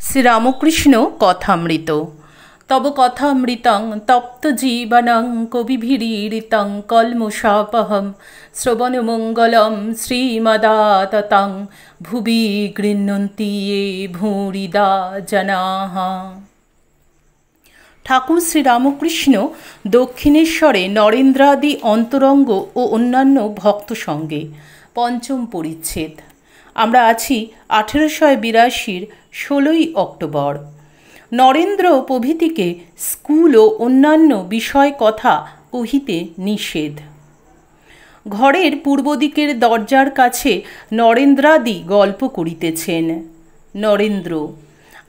শ্রীরামকৃষ্ণ কথামৃত। তব কথামৃতং তপ্ত জীবনং কবিভিরীড়িতং কলমুষাপহম শ্রবণমঙ্গলম শ্রীমদাততং ভুবি গৃহ্ণন্তি ये ভূরিদা জনাঃ। ঠাকুর শ্রীরামকৃষ্ণ দক্ষিণেশ্বরে নরেন্দ্রাদি অন্তরঙ্গ ও অন্যান্য ভক্ত সঙ্গে, পঞ্চম পরিচ্ছেদ। আমরা আছি 1882 16ই অক্টোবর। নরেন্দ্র প্রভৃতিকে স্কুল ও অন্যান্য বিষয় কথা কহিতে নিষেধ। ঘরের পূর্ব দিকের দরজার কাছে নরেন্দ্রাদি গল্প করিতেছেন। নরেন্দ্র: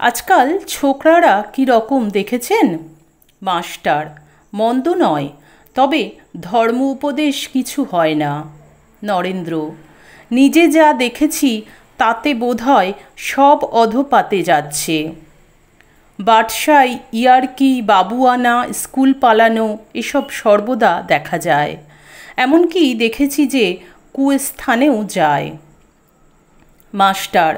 আজকাল ছোকরারা কি রকম দেখেছেন? মাস্টার: মন্দ নয়, তবে ধর্ম উপদেশ কিছু হয় না। নরেন্দ্র: নিজে যা দেখেছি তাতে বোধহয় সব অধপাতে যাচ্ছে। বাটসাই, ইয়ার্কি, বাবুয়ানা, স্কুল পালানো এসব সর্বদা দেখা যায়। এমনকি দেখেছি যে কুস্থানেও যায়। মাস্টার: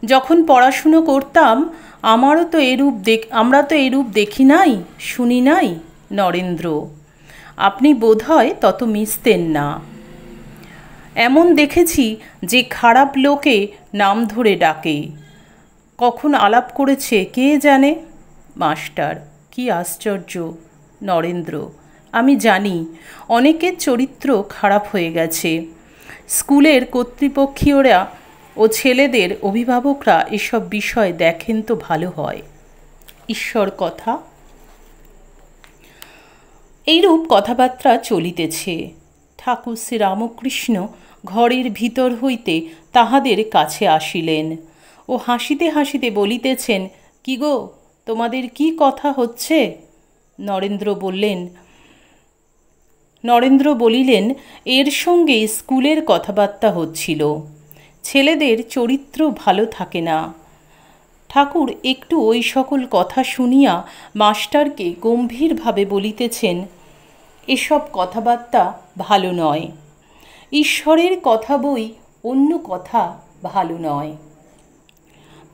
যখন পড়াশুনো করতাম আমরা তো এরূপ দেখি নাই, শুনি নাই। নরেন্দ্র: আপনি বোধহয় তত মিশতেন না। এমন দেখেছি যে খারাপ লোকে নাম ধরে ডাকে। কখন আলাপ করেছে কে জানে। মাস্টার: কি আশ্চর্য। নরেন্দ্র: আমি জানি অনেকের চরিত্র খারাপ হয়ে গেছে। স্কুলের কর্তৃপক্ষীয়রা ও ছেলেদের অভিভাবকরা এসব বিষয় দেখেন তো ভালো হয়। ঈশ্বর কথা। এইরূপ কথাবার্তা চলিতেছে। ঠাকুর শ্রীরামকৃষ্ণ ঘরের ভিতর হইতে তাহাদের কাছে আসিলেন ও হাসিতে হাসিতে বলিতেছেন, কি গো, তোমাদের কি কথা হচ্ছে? নরেন্দ্র বলিলেন, এর সঙ্গে স্কুলের কথাবার্তা হচ্ছিল। ছেলেদের চরিত্র ভালো থাকে না। ঠাকুর একটু ওই সকল কথা শুনিয়া মাস্টারকে গম্ভীরভাবে বলিতেছেন, এসব কথাবার্তা ভালো নয়। ঈশ্বরের কথা বই, অন্য কথা ভালো নয়।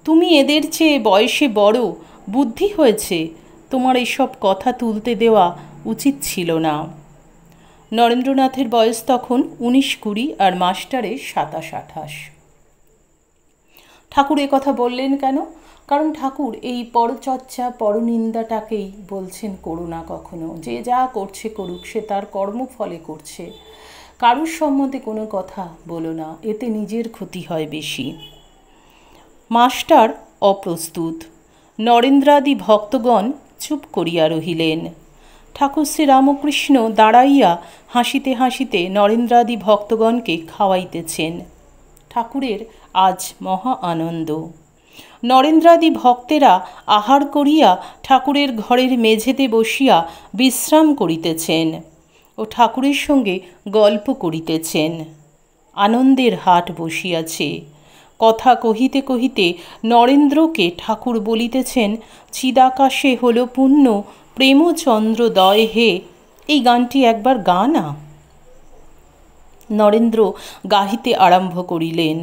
তুমি এদের চেয়ে বয়সে বড়, বুদ্ধি হয়েছে, তোমার এসব কথা তুলতে দেওয়া উচিত ছিল না। নরেন্দ্রনাথের বয়স তখন 19-20 আর মাস্টারের 27-28। ঠাকুর এ কথা বললেন কেন? কারণ ঠাকুর এই পরচর্চা, পরনিন্দাটাকেই বলছেন করো না কখনো। যে যা করছে করুক, সে তার কর্মফলে করছে। কারুর সম্বন্ধে কোনো কথা বলো না, এতে নিজের ক্ষতি হয় বেশি। মাস্টার অপ্রস্তুত। নরেন্দ্রাদি ভক্তগণ চুপ করিয়া রহিলেন। ঠাকুর শ্রীরামকৃষ্ণ দাঁড়াইয়া হাসিতে হাসিতে নরেন্দ্রাদি ভক্তগণকে খাওয়াইতেছেন। ঠাকুরের আজ মহা আনন্দ। নরেন্দ্রাদি ভক্তেরা আহার করিয়া ঠাকুরের ঘরের মেঝেতে বসিয়া বিশ্রাম করিতেছেন ও ঠাকুরের সঙ্গে গল্প করিতেছেন। আনন্দের হাট বসিয়াছে। কথা কহিতে কহিতে নরেন্দ্রকে ঠাকুর বলিতেছেন, চিদাকাশে হল পুণ্য প্রেমচন্দ্রোদয় হে, এই গানটি একবার গা না। নরেন্দ্র গাহিতে আরম্ভ করিলেন।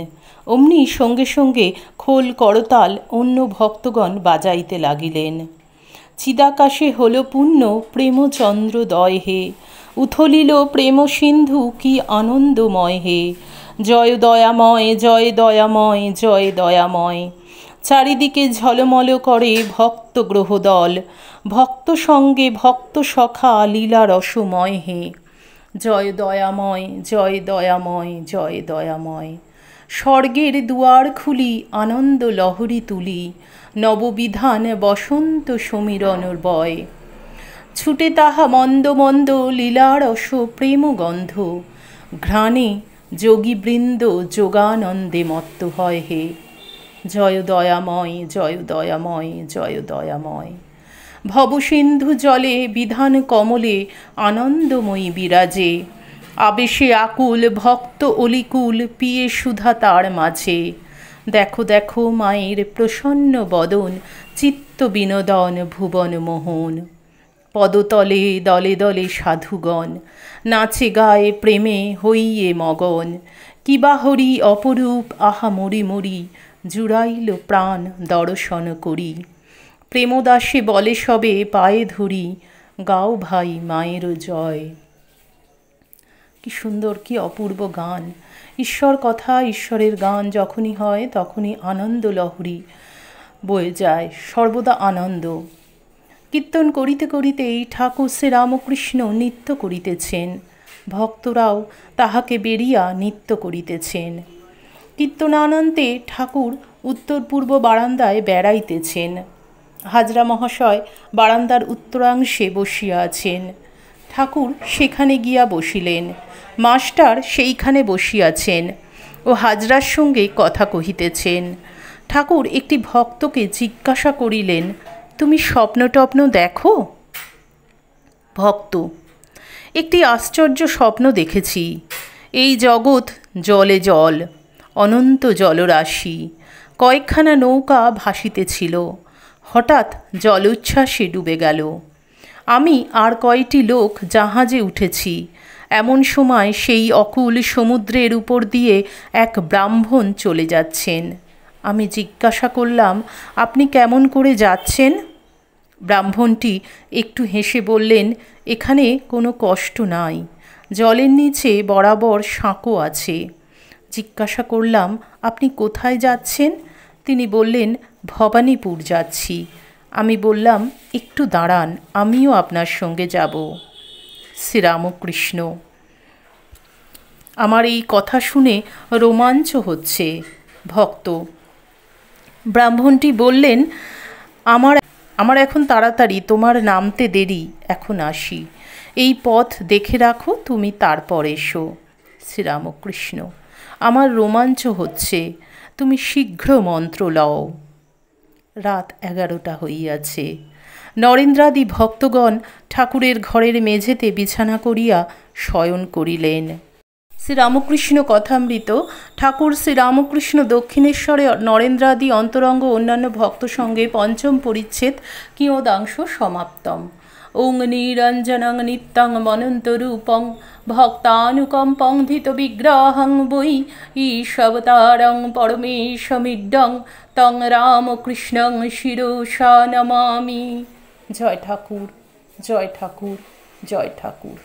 অমনি সঙ্গে সঙ্গে খোল করতাল অন্য ভক্তগণ বাজাইতে লাগিলেন। চিদাকাশে হল পুণ্য প্রেমচন্দ্রোদয় হে, উথলিল প্রেম সিন্ধু কি আনন্দময় হে, জয় দয়াময়, জয় দয়াময়, জয় দয়াময়। চারিদিকে ঝলমল করে ভক্ত গ্রহদল, ভক্ত সঙ্গে ভক্ত সখা লীলা রসময় হে, জয় দয়াময়, জয় দয়াময়, জয় দয়াময়। স্বর্গের দুয়ার খুলি আনন্দ লহরী তুলি, নববিধান বসন্ত সমীরণর বয়, ছুটে তাহা মন্দ মন্দ লীলারস প্রেম গন্ধ, ঘ্রাণে যোগীবৃন্দ যোগানন্দে মত্ত হয় হে, জয় দয়াময়, জয় দয়াময়, জয় দয়াময়। ভবসিন্ধু জলে বিধান কমলে আনন্দময়ী বিরাজে, আবেশে আকুল ভক্ত অলিকুল পিয়ে সুধা তার মাঝে, দেখো দেখো মায়ের প্রসন্ন বদন চিত্ত বিনোদন ভুবন মোহন। পদতলে দলে দলে সাধুগণ, নাচে গায়ে প্রেমে হইয়ে মগন। কিবা হরি অপরূপ আহা মরি মরি, জুড়াইল প্রাণ দর্শন করি। প্রেমদাসে বলে সবে পায়ে ধরি, গাও ভাই মায়ের জয়। কি সুন্দর, কি অপূর্ব গান! ঈশ্বর কথা, ঈশ্বরের গান যখনই হয় তখনই আনন্দ লহরী বয়ে যায়, সর্বদা আনন্দ। কীর্তন করিতে করিতেই ঠাকুর শ্রীরামকৃষ্ণ নৃত্য করিতেছেন, ভক্তরাও তাহাকে বেরিয়া নৃত্য করিতেছেন। কীর্তনানন্তে ঠাকুর উত্তর পূর্ব বারান্দায় বেড়াইতেছেন। হাজরা মহাশয় বারান্দার উত্তরাংশে বসিয়া আছেন। ঠাকুর সেখানে গিয়া বসিলেন। মাস্টার সেইখানে বসিয়াছেন ও হাজরার সঙ্গে কথা কহিতেছেন। ঠাকুর একটি ভক্তকে জিজ্ঞাসা করিলেন, তুমি স্বপ্ন টপ্ন দেখো? ভক্ত, একটি আশ্চর্য স্বপ্ন দেখেছি। এই জগৎ জলে জল, অনন্ত জলরাশি, কয়েকখানা নৌকা ভাসিতেছিল, হঠাৎ জলোচ্ছ্বাসে ডুবে গেল। আমি আর কয়টি লোক জাহাজে উঠেছি। এমন সময় সেই অকুল সমুদ্রের উপর দিয়ে এক ব্রাহ্মণ চলে যাচ্ছেন। আমি জিজ্ঞাসা করলাম, আপনি কেমন করে যাচ্ছেন? ব্রাহ্মণটি একটু হেসে বললেন, এখানে কোনো কষ্ট নাই, জলের নিচে বরাবর সাঁকো আছে। জিজ্ঞাসা করলাম, আপনি কোথায় যাচ্ছেন? তিনি বললেন, ভবানীপুর যাচ্ছি। আমি বললাম, একটু দাঁড়ান, আমিও আপনার সঙ্গে যাব। শ্রীরামকৃষ্ণ। আমার এই কথা শুনে রোমাঞ্চ হচ্ছে। ভক্ত। ব্রাহ্মণটি বললেন, আমার এখন তাড়াতাড়ি, তোমার নামতে দেরি, এখন আসি। এই পথ দেখে রাখো, তুমি তারপর এসো। শ্রীরামকৃষ্ণ। আমার রোমাঞ্চ হচ্ছে, তুমি শীঘ্র মন্ত্র লও। রাত 11টা হইয়াছে। নরেন্দ্রাদি ভক্তগণ ঠাকুরের ঘরের মেঝেতে বিছানা করিয়া শয়ন করিলেন। শ্রীরামকৃষ্ণ কথামৃত। ঠাকুর শ্রীরামকৃষ্ণ দক্ষিণেশ্বরে নরেন্দ্রাদি অন্তরঙ্গ অন্যান্য ভক্ত সঙ্গে পঞ্চম পরিচ্ছেদ কিয়দাংশ সমাপ্তম। ওং নিরঞ্জনং নিত্যং মনন্তরূপং ভক্তানুকম্পং ধৃত বিগ্রহং বৈ ঈশবতারং পরমেশমিড্ডং তং রামকৃষ্ণং শিরসা নমামি। জয় ঠাকুর, জয় ঠাকুর, জয় ঠাকুর।